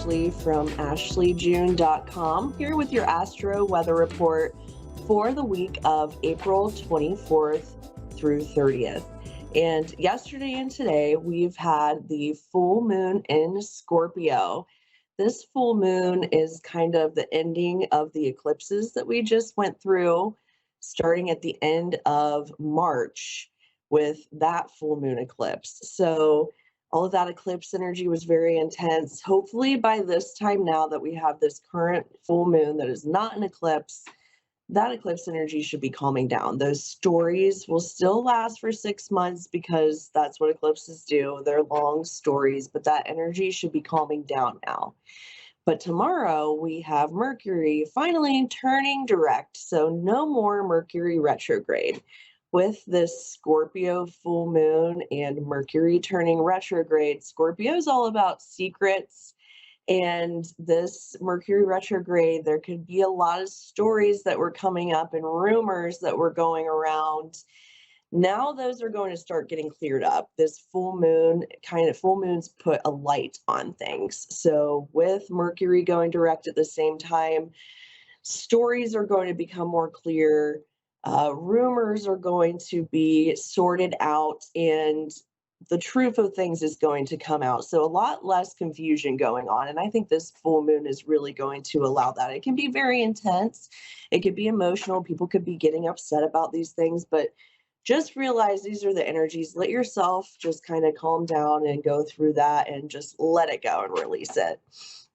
Ashlie from ashliejune.com here with your Astro weather report for the week of April 24th through 30th. And yesterday and today, we've had the full moon in Scorpio. This full moon is kind of the ending of the eclipses that we just went through, starting at the end of March with that full moon eclipse. So all of that eclipse energy was very intense. Hopefully by this time now that we have this current full moon that is not an eclipse, that eclipse energy should be calming down. Those stories will still last for 6 months because that's what eclipses do. They're long stories, but that energy should be calming down now. But tomorrow we have Mercury finally turning direct, so no more Mercury retrograde. With this Scorpio full moon and Mercury turning retrograde, Scorpio is all about secrets. And this Mercury retrograde, there could be a lot of stories that were coming up and rumors that were going around. Now those are going to start getting cleared up. This full moons put a light on things. So with Mercury going direct at the same time, stories are going to become more clear. Rumors are going to be sorted out, and the truth of things is going to come out. So a lot less confusion going on. And I think this full moon is really going to allow that. It can be very intense. It could be emotional. People could be getting upset about these things, but just realize these are the energies. Let yourself just kind of calm down and go through that and just let it go and release it.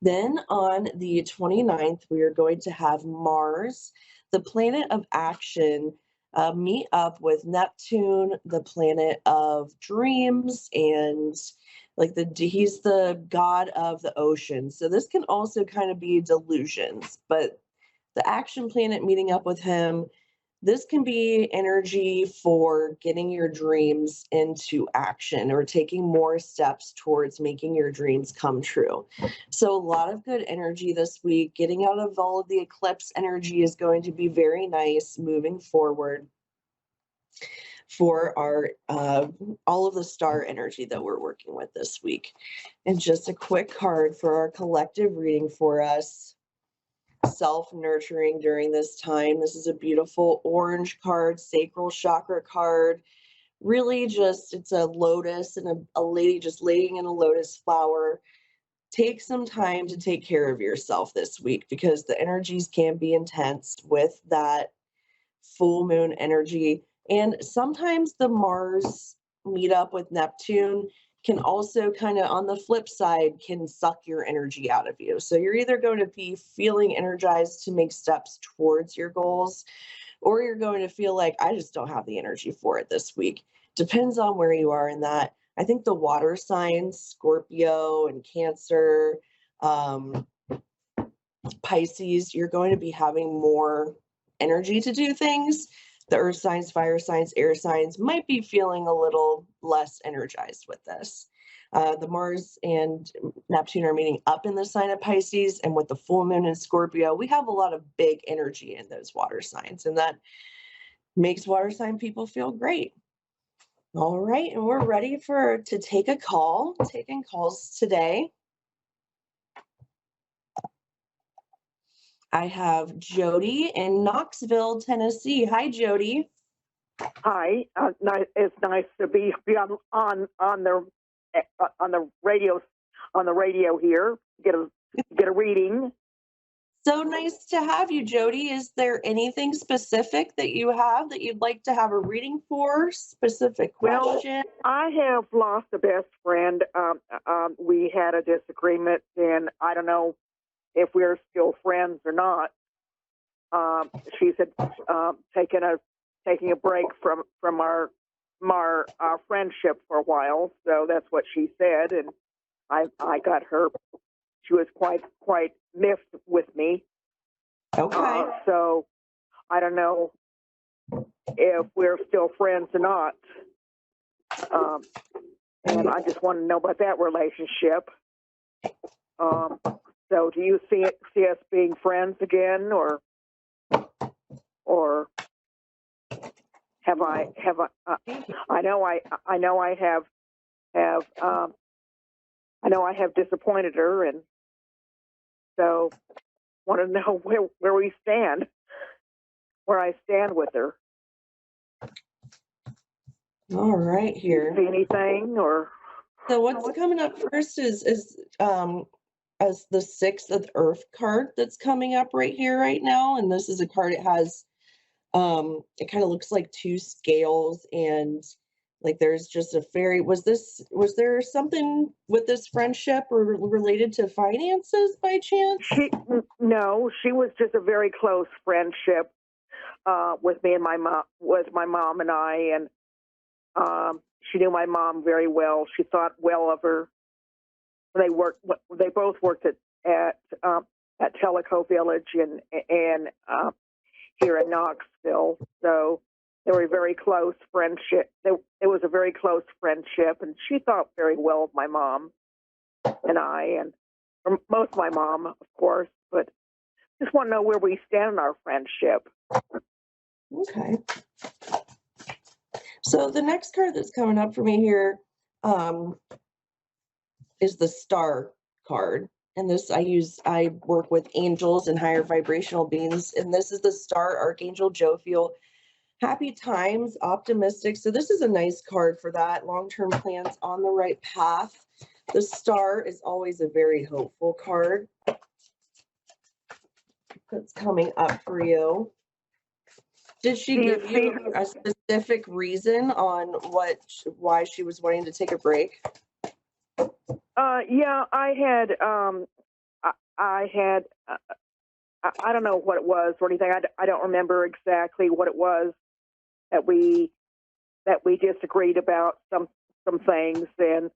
Then on the 29th, we are going to have Mars, the planet of action, meet up with Neptune, the planet of dreams, and he's the god of the ocean. So this can also kind of be delusions, but the action planet meeting up with him, this can be energy for getting your dreams into action or taking more steps towards making your dreams come true. So a lot of good energy this week. Getting out of all of the eclipse energy is going to be very nice moving forward for our all of the star energy that we're working with this week. And just a quick card for our collective reading for us. Self-nurturing during this time. This is a beautiful orange card, sacral chakra card. Really just, it's a lotus and a lady just laying in a lotus flower. Take some time to take care of yourself this week because the energies can be intense with that full moon energy. And sometimes the Mars meet up with Neptune can also kind of, on the flip side, can suck your energy out of you. So you're either going to be feeling energized to make steps towards your goals, or you're going to feel like, I just don't have the energy for it this week. Depends on where you are in that. I think the water signs, Scorpio and Cancer, Pisces, you're going to be having more energy to do things. The earth signs, fire signs, air signs might be feeling a little less energized with this. The Mars and Neptune are meeting up in the sign of Pisces, and with the full moon in Scorpio, we have a lot of big energy in those water signs, and that makes water sign people feel great. All right, and we're ready to take a call. Taking calls today. I have Jody in Knoxville, Tennessee. Hi, Jody. Hi, it's nice to be on the radio here. Get a reading. So nice to have you, Jody. Is there anything specific that you have that you'd like to have a reading for? Specific question? Well, I have lost a best friend. We had a disagreement, and I don't know if we're still friends or not. She's taking a break from our friendship for a while, so that's what she said, and I got her. She was quite miffed with me. Okay. So I don't know if we're still friends or not. And I just want to know about that relationship. So do you see us being friends again, or have I I know I have disappointed her, and So, want to know where we stand, where I stand with her. All right, here. See anything or? So what's coming up first is as the 6th of Earth card that's coming up right here right now, and this is a card. It has it kind of looks like 2 scales, and like there's just a fairy. Was there something with this friendship or related to finances by chance? No, she was just a very close friendship with me and my mom, with my mom and I, and she knew my mom very well. She thought well of her. They both worked at Tellico Village and here in Knoxville. So they were a very close friendship. It was a very close friendship, and she thought very well of my mom and I, and most of my mom, of course. But just want to know where we stand in our friendship. Okay. So the next card that's coming up for me here is the Star card. And this I work with angels and higher vibrational beings. And this is the Star Archangel Jophiel. Happy times, optimistic. So this is a nice card for that. Long-term plans on the right path. The Star is always a very hopeful card that's coming up for you. Did she give you a specific reason on why she was wanting to take a break? Yeah, I don't know what it was or anything. I don't remember exactly what it was that we disagreed about some things, and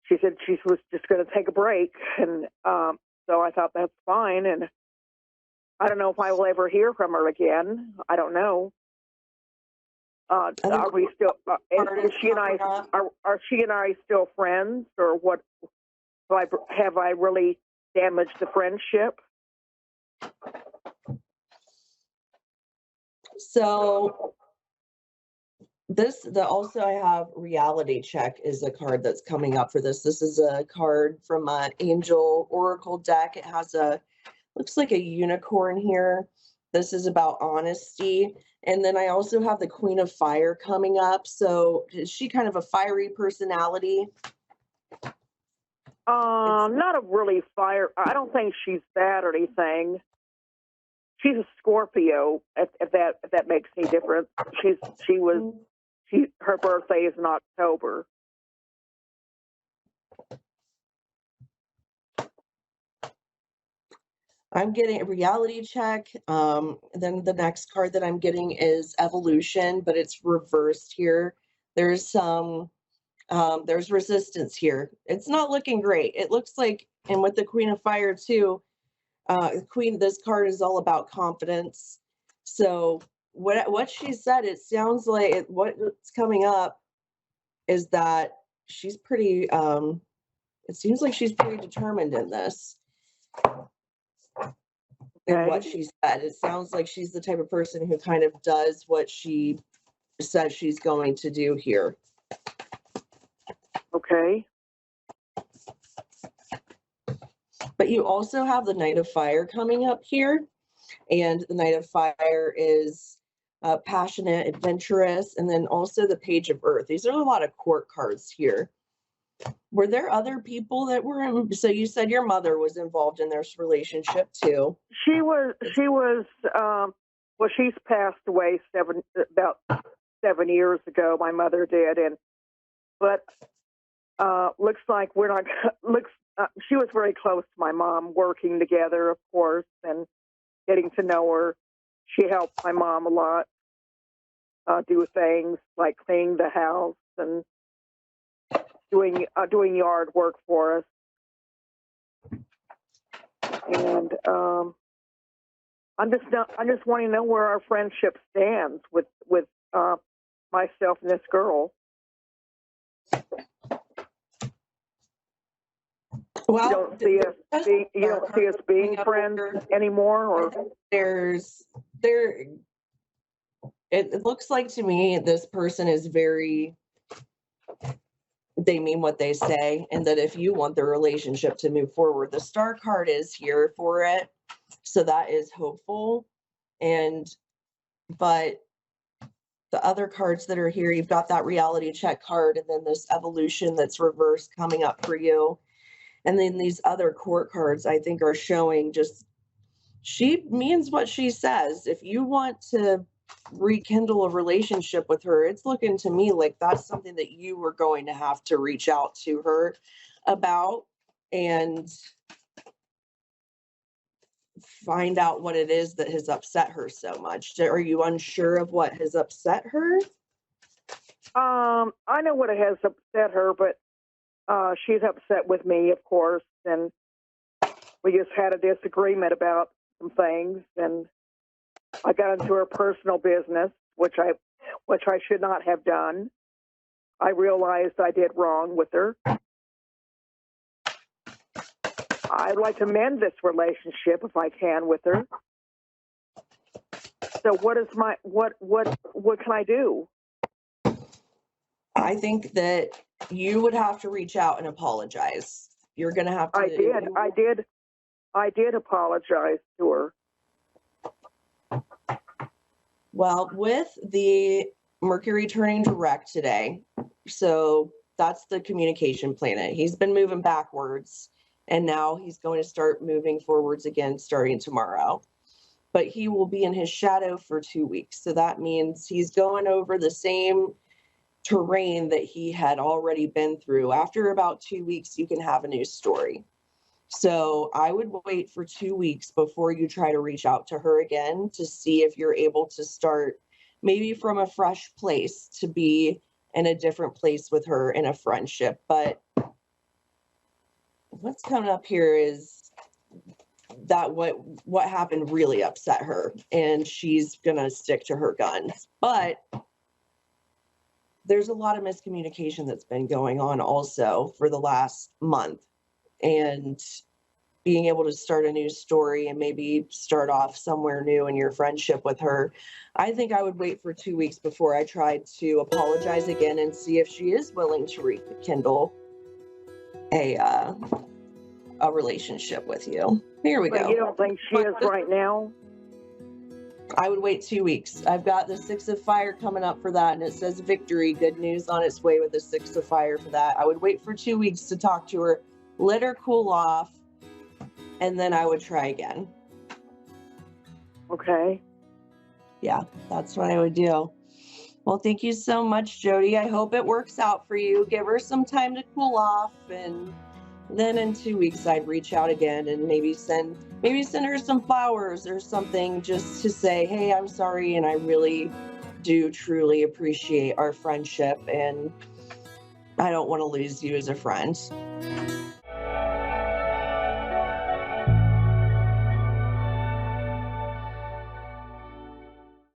she said she was just going to take a break, and so I thought that's fine. And I don't know if I will ever hear from her again. I don't know. Are we still? Is she and I are she and I still friends, or what? Have I really damaged the friendship? So also I have Reality Check is a card that's coming up for this. This is a card from an Angel Oracle deck. It has looks like a unicorn here. This is about honesty. And then I also have the Queen of Fire coming up. So is she kind of a fiery personality? Not a really fire. I don't think she's that or anything. She's a Scorpio. If that makes any difference. Her birthday is in October. I'm getting a Reality Check. Then the next card that I'm getting is Evolution, but it's reversed here. There's resistance here. It's not looking great. It looks like, and with the Queen of Fire too, this card is all about confidence. So what she said, it sounds like what's coming up is that she's pretty, it seems like she's pretty determined in this. And what she said, it sounds like she's the type of person who kind of does what she says she's going to do here. Okay. But you also have the Knight of Fire coming up here. And the Knight of Fire is passionate, adventurous, and then also the Page of Earth. These are a lot of court cards here. Were there other people that were in? So you said your mother was involved in this relationship too. She was. Well, she's passed away about 7 years ago. My mother did, but looks like we're not. She was very close to my mom, working together, of course, and getting to know her. She helped my mom a lot, do things like cleaning the house and doing yard work for us. And I'm just wanting to know where our friendship stands with myself and this girl. Well, you don't see us being friends anymore, or it looks like to me this person is very they mean what they say, and that if you want the relationship to move forward, the star card is here for it. So that is hopeful. But the other cards that are here, you've got that reality check card, and then this evolution that's reversed coming up for you. And then these other court cards, I think, are showing just she means what she says. If you want to rekindle a relationship with her, it's looking to me like that's something that you were going to have to reach out to her about and find out what it is that has upset her so much. Are you unsure of what has upset her? I know what has upset her, but she's upset with me, of course, and we just had a disagreement about some things, and I got into her personal business, which I should not have done. I realized I did wrong with her. I'd like to mend this relationship if I can with her. So what can I do? I think that you would have to reach out and apologize. You're going to have to. I did apologize to her. Well, with the Mercury turning direct today, so that's the communication planet. He's been moving backwards, and now he's going to start moving forwards again starting tomorrow. But he will be in his shadow for 2 weeks. So that means he's going over the same terrain that he had already been through. After about 2 weeks, you can have a new story. So I would wait for 2 weeks before you try to reach out to her again to see if you're able to start maybe from a fresh place to be in a different place with her in a friendship. But what's coming up here is that what happened really upset her, and she's gonna stick to her guns. But there's a lot of miscommunication that's been going on also for the last month, and being able to start a new story and maybe start off somewhere new in your friendship with her. I think I would wait for 2 weeks before I tried to apologize again and see if she is willing to rekindle a relationship with you. Here we go. You don't think she is right now? I would wait 2 weeks. I've got the 6 of Fire coming up for that, and it says victory, good news on its way with the 6 of Fire for that. I would wait for 2 weeks to talk to her, let her cool off, and then I would try again. Okay. Yeah, that's what I would do. Well, thank you so much, Jody. I hope it works out for you. Give her some time to cool off, and then in 2 weeks I'd reach out again and maybe send her some flowers or something just to say, hey, I'm sorry, and I really do truly appreciate our friendship, and I don't want to lose you as a friend.